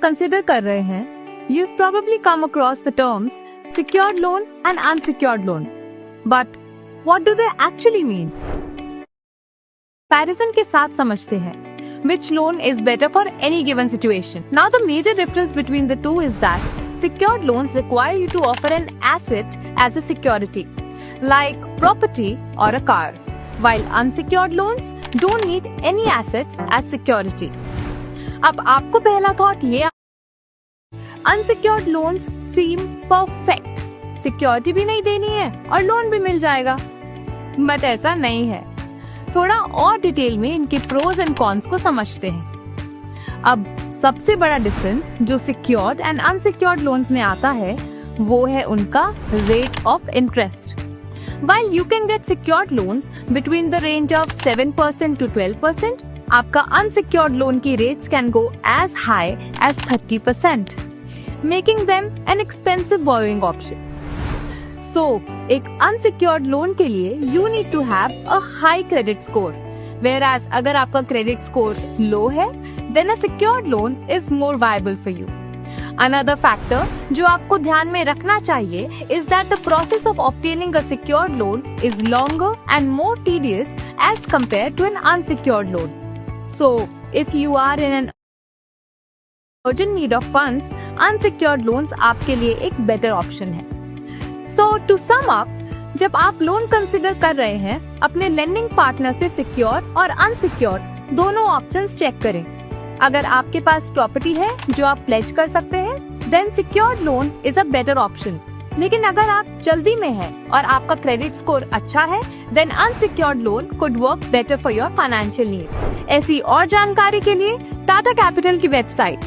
Consider कर रहे हैं, you've probably come across the terms secured loan and unsecured loan. But what do they actually mean? Comparison के साथ समझते हैं which loan is better for any given situation. Now the major difference between the two is that secured loans require you to offer an asset as a security, like property or a car, while unsecured loans don't need any assets as security. अब आपको पहला thought ये, unsecured loans सीम perfect, security भी नहीं देनी है और loan भी मिल जाएगा, बट ऐसा नहीं है। थोड़ा और डिटेल में इनके प्रोज एंड कॉन्स को समझते हैं। अब सबसे बड़ा डिफरेंस जो सिक्योर्ड एंड अनसिक्योर्ड लोन्स में आता है वो है उनका rate of interest. While you can get secured loans between the range of 7% to 12%, आपका unsecured loan की rates can go as high as 30%, making them an expensive borrowing option. So, एक unsecured loan के लिए you need to have a high credit score, whereas अगर आपका credit score low है, then a secured loan is more viable for you. Another factor जो आपको ध्यान में रखना चाहिए is that the process of obtaining a secured loan is longer and more tedious as compared to an unsecured loan. So, if you are in an urgent need of funds, unsecured loans आपके लिए एक better option है. So, to sum up, जब आप loan consider कर रहे हैं, अपने lending partner से secure और unsecured दोनों options चेक करें. अगर आपके पास प्रॉपर्टी है जो आप प्लेज कर सकते हैं, then secured loan is a better option. लेकिन अगर आप जल्दी में हैं और आपका क्रेडिट स्कोर अच्छा है, then unsecured loan could work better for your financial needs. ऐसी और जानकारी के लिए टाटा कैपिटल की वेबसाइट